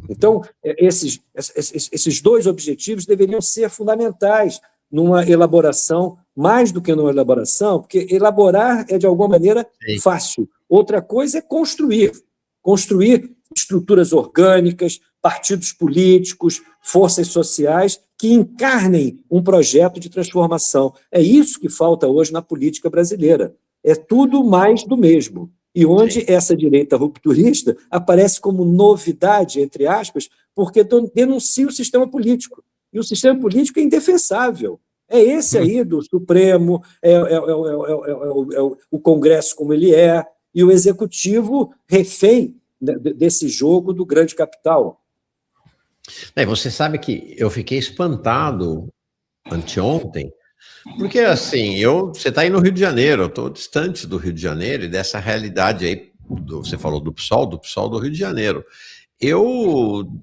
Então, esses dois objetivos deveriam ser fundamentais numa elaboração, mais do que numa elaboração, porque elaborar é, de alguma maneira, fácil. Outra coisa é construir estruturas orgânicas, partidos políticos, forças sociais que encarnem um projeto de transformação. É isso que falta hoje na política brasileira. É tudo mais do mesmo. E onde essa direita rupturista aparece como novidade, entre aspas, porque denuncia o sistema político. E o sistema político é indefensável. É esse aí do Supremo, o Congresso como ele é, e o Executivo refém desse jogo do grande capital. Você sabe que eu fiquei espantado anteontem, porque assim, você está aí no Rio de Janeiro, eu estou distante do Rio de Janeiro e dessa realidade aí, você falou do PSOL do Rio de Janeiro.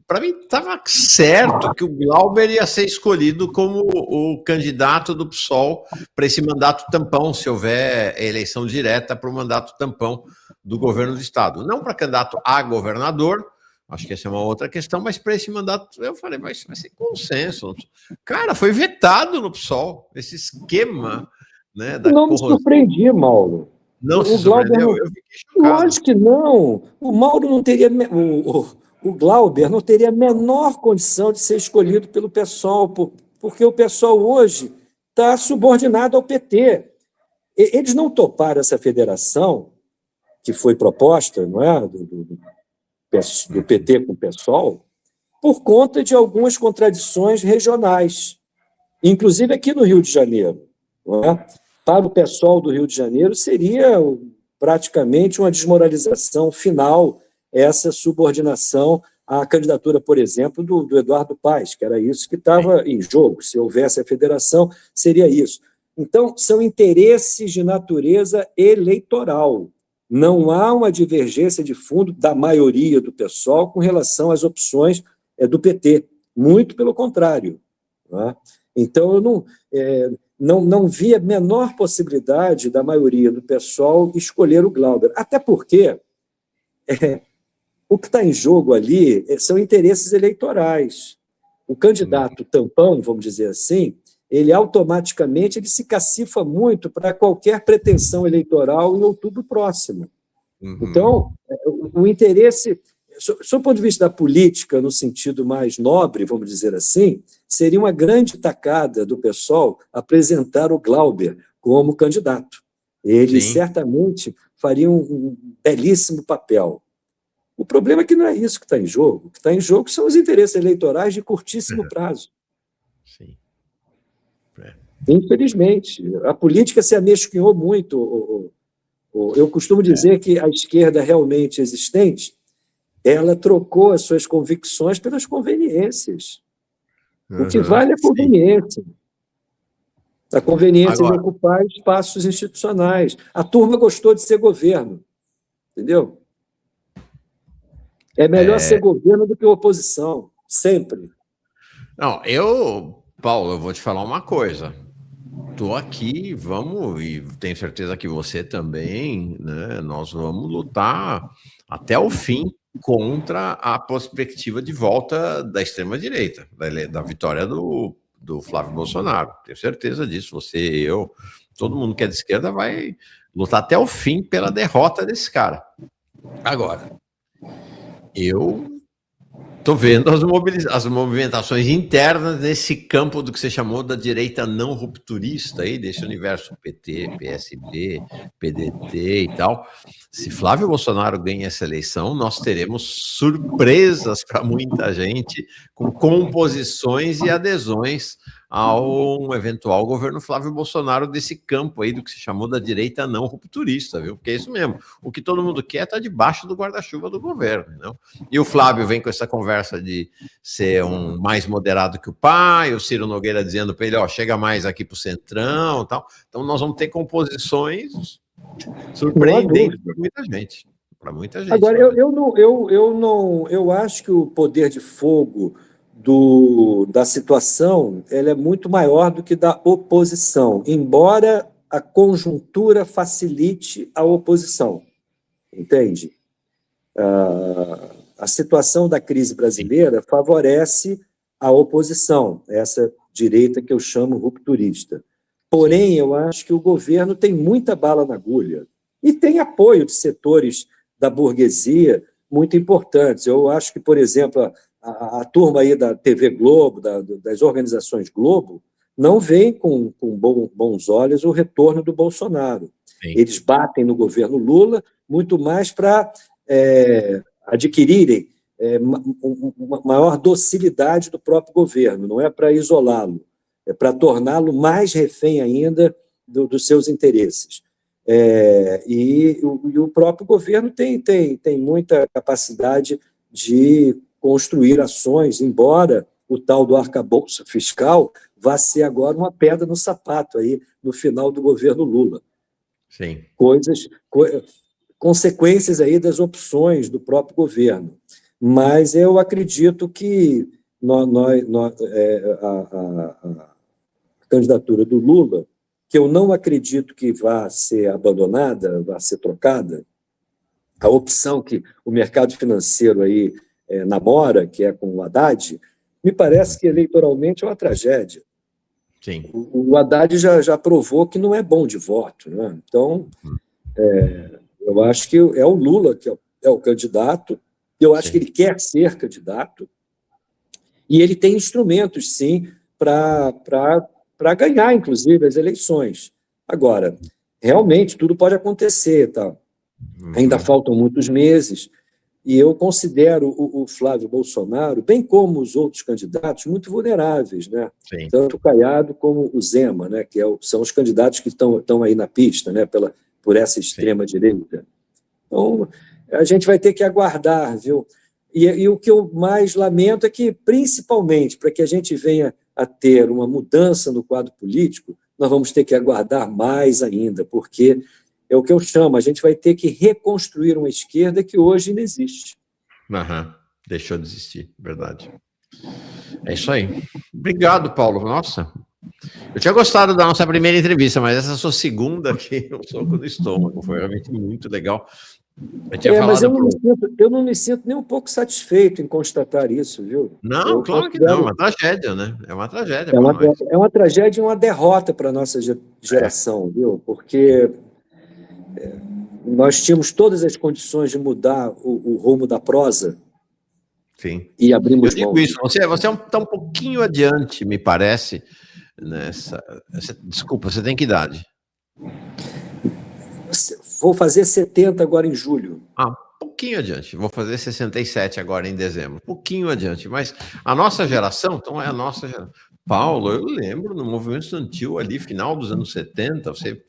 Para mim, estava certo que o Glauber ia ser escolhido como o candidato do PSOL para esse mandato tampão, se houver eleição direta para o mandato tampão do governo do Estado. Não para candidato a governador, acho que essa é uma outra questão, mas para esse mandato, eu falei, vai ser consenso. Cara, foi vetado no PSOL, esse esquema, né, da Não me surpreendi, Mauro. Não se surpreendeu? Eu fiquei chocado. Lógico que não. O Mauro não teria... O Glauber não teria a menor condição de ser escolhido pelo PSOL, porque o PSOL hoje está subordinado ao PT. Eles não toparam essa federação que foi proposta, não é, do PT com o PSOL, por conta de algumas contradições regionais, inclusive aqui no Rio de Janeiro. Não é? Para o PSOL do Rio de Janeiro, seria praticamente uma desmoralização final essa subordinação à candidatura, por exemplo, do Eduardo Paes, que era isso que estava em jogo. Se houvesse a federação, seria isso. Então, são interesses de natureza eleitoral. Não há uma divergência de fundo da maioria do PSOL com relação às opções do PT. Muito pelo contrário. Não é? Então, eu não vi a menor possibilidade da maioria do PSOL escolher o Glauber. Até porque o que está em jogo ali são interesses eleitorais. O candidato tampão, vamos dizer assim, ele automaticamente se cacifa muito para qualquer pretensão eleitoral em outubro próximo. Então, o interesse, sob o ponto de vista da política, no sentido mais nobre, vamos dizer assim, seria uma grande tacada do PSOL apresentar o Glauber como candidato. Ele certamente faria um belíssimo papel. O problema é que não é isso que está em jogo. O que está em jogo são os interesses eleitorais de curtíssimo prazo. Sim. Infelizmente. A política se amesquinhou muito. Eu costumo dizer que a esquerda realmente existente, ela trocou as suas convicções pelas conveniências. O que vale é a conveniência. A conveniência de Agora, ocupar espaços institucionais. A turma gostou de ser governo, entendeu? É melhor ser governo do que oposição, sempre. não, Paulo, eu vou te falar uma coisa. Estou aqui, vamos, e tenho certeza que você também, né? Nós vamos lutar até o fim contra a perspectiva de volta da extrema-direita, da vitória do Flávio Bolsonaro. Tenho certeza disso. Você, eu, todo mundo que é de esquerda vai lutar até o fim pela derrota desse cara. Agora, eu estou vendo as movimentações internas nesse campo do que você chamou da direita não rupturista, aí, desse universo PT, PSB, PDT e tal. Se Flávio Bolsonaro ganha essa eleição, nós teremos surpresas para muita gente, com composições e adesões ao eventual governo Flávio Bolsonaro desse campo aí do que se chamou da direita não rupturista, viu? Porque é isso mesmo. O que todo mundo quer está debaixo do guarda-chuva do governo, não? E o Flávio vem com essa conversa de ser um mais moderado que o pai, o Ciro Nogueira dizendo para ele, ó, chega mais aqui para o centrão e tal. Então nós vamos ter composições surpreendentes para muita gente. Para muita gente. Agora, eu acho que o poder de fogo da situação ela é muito maior do que da oposição, embora a conjuntura facilite a oposição, entende? A situação da crise brasileira favorece a oposição, essa direita que eu chamo rupturista. Porém, eu acho que o governo tem muita bala na agulha e tem apoio de setores da burguesia muito importantes. Eu acho que, por exemplo, a turma aí da TV Globo, das organizações Globo, não vê com bons olhos o retorno do Bolsonaro. Sim. Eles batem no governo Lula muito mais para adquirirem uma maior docilidade do próprio governo, não é para isolá-lo, é para torná-lo mais refém ainda dos seus interesses. E o próprio governo tem muita capacidade de construir ações, embora o tal do arcabouço fiscal vá ser agora uma pedra no sapato aí no final do governo Lula. Sim. Consequências aí das opções do próprio governo. Mas eu acredito que a candidatura do Lula, que eu não acredito que vá ser abandonada, vá ser trocada, a opção que o mercado financeiro aí namora, que é com o Haddad, me parece que eleitoralmente é uma tragédia. Sim. O Haddad já provou que não é bom de voto, né? Então, eu acho que é o Lula que é o candidato, eu acho que ele quer ser candidato, e ele tem instrumentos, sim, para ganhar, inclusive, as eleições. Agora, realmente, tudo pode acontecer, tá? Ainda faltam muitos meses, e eu considero o Flávio Bolsonaro, bem como os outros candidatos, muito vulneráveis, né? Sim. Tanto o Caiado como o Zema, né? Que são os candidatos que estão aí na pista, né? Por essa extrema-direita. Então, a gente vai ter que aguardar, viu? E o que eu mais lamento é que, principalmente, para que a gente venha a ter uma mudança no quadro político, nós vamos ter que aguardar mais ainda, porque é o que eu chamo, a gente vai ter que reconstruir uma esquerda que hoje não existe. Deixou de existir, verdade. É isso aí. Obrigado, Paulo. Nossa, eu tinha gostado da nossa primeira entrevista, mas essa sua segunda aqui, um soco no estômago, foi realmente muito legal. Mas eu não me sinto nem um pouco satisfeito em constatar isso, viu? Não, claro que não, é uma tragédia, né? É uma tragédia. É uma tragédia e uma derrota para a nossa geração, viu? Porque nós tínhamos todas as condições de mudar o rumo da prosa. Sim. E abrimos mão. Eu digo isso, você está um pouquinho adiante, me parece, nessa... Desculpa, você tem que idade? Vou fazer 70 agora em julho. Um pouquinho adiante. Vou fazer 67 agora em dezembro. Um pouquinho adiante. Mas a nossa geração, então é a nossa geração. Paulo, eu lembro no movimento estudantil ali, final dos anos 70, você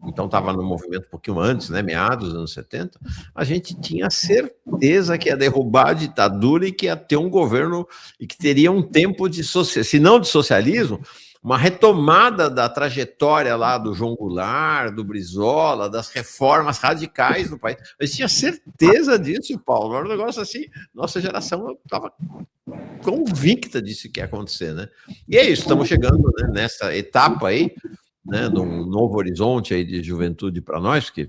então estava no movimento um pouquinho antes, né, meados dos anos 70, a gente tinha certeza que ia derrubar a ditadura e que ia ter um governo e que teria um tempo de, se não de socialismo, uma retomada da trajetória lá do João Goulart, do Brizola, das reformas radicais no país. A gente tinha certeza disso, Paulo. Era um negócio assim, nossa geração estava convicta disso que ia acontecer, né? E é isso, estamos chegando, né, nessa etapa aí, né, num novo horizonte aí de juventude para nós, que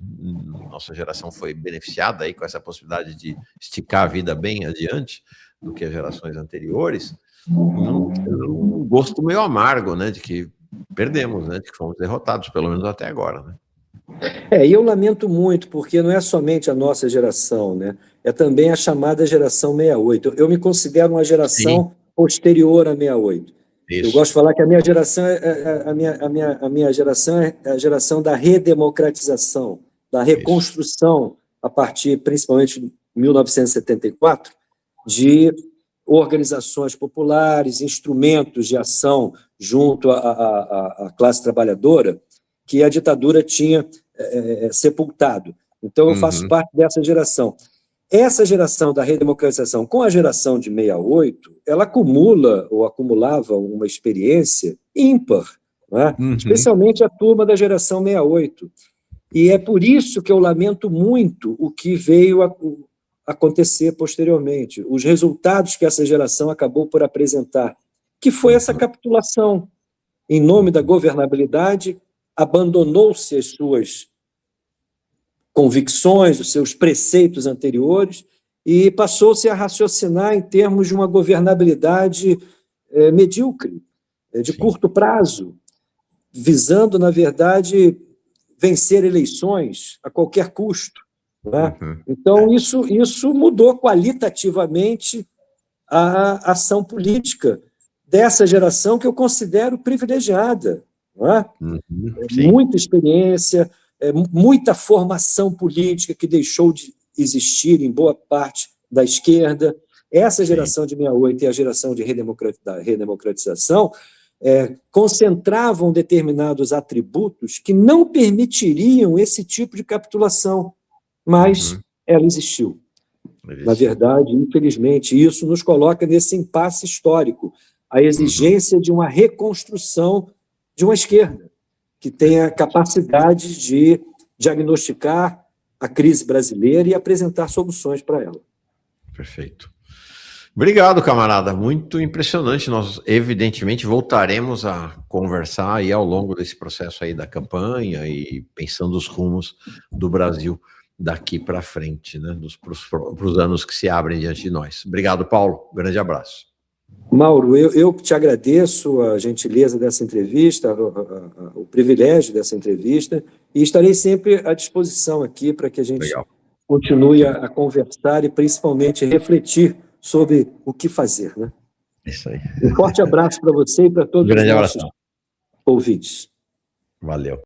nossa geração foi beneficiada aí com essa possibilidade de esticar a vida bem adiante do que as gerações anteriores. Um gosto meio amargo, né, de que perdemos, né, de que fomos derrotados, pelo menos até agora, né? E eu lamento muito, porque não é somente a nossa geração, né? É também a chamada geração 68. Eu me considero uma geração posterior a 68. Isso. Eu gosto de falar que a minha geração a minha geração é a geração da redemocratização, da reconstrução, a partir, principalmente, de 1974, de organizações populares, instrumentos de ação junto à classe trabalhadora, que a ditadura tinha sepultado. Então, eu faço parte dessa geração. Essa geração da redemocratização com a geração de 68, ela acumula ou acumulava uma experiência ímpar, né? Especialmente a turma da geração 68. E é por isso que eu lamento muito o que veio a acontecer posteriormente, os resultados que essa geração acabou por apresentar, que foi essa capitulação. Em nome da governabilidade, abandonou-se as suas convicções, os seus preceitos anteriores, e passou-se a raciocinar em termos de uma governabilidade medíocre, de curto prazo, visando, na verdade, vencer eleições a qualquer custo. Né? Então, isso mudou qualitativamente a ação política dessa geração que eu considero privilegiada. Não é? Muita experiência, muita formação política que deixou de existir em boa parte da esquerda. Essa geração de 68 e a geração de redemocratização concentravam determinados atributos que não permitiriam esse tipo de capitulação, mas ela existiu. Na verdade, infelizmente, isso nos coloca nesse impasse histórico, a exigência de uma reconstrução de uma esquerda que tenha capacidade de diagnosticar a crise brasileira e apresentar soluções para ela. Perfeito. Obrigado, camarada. Muito impressionante. Nós, evidentemente, voltaremos a conversar aí ao longo desse processo aí da campanha e pensando os rumos do Brasil daqui para frente, né, para os anos que se abrem diante de nós. Obrigado, Paulo. Grande abraço. Mauro, eu te agradeço a gentileza dessa entrevista, o privilégio dessa entrevista, e estarei sempre à disposição aqui para que a gente continue a conversar e, principalmente, refletir sobre o que fazer. Né? Isso aí. Um forte abraço para você e para todos os nossos ouvintes. Valeu.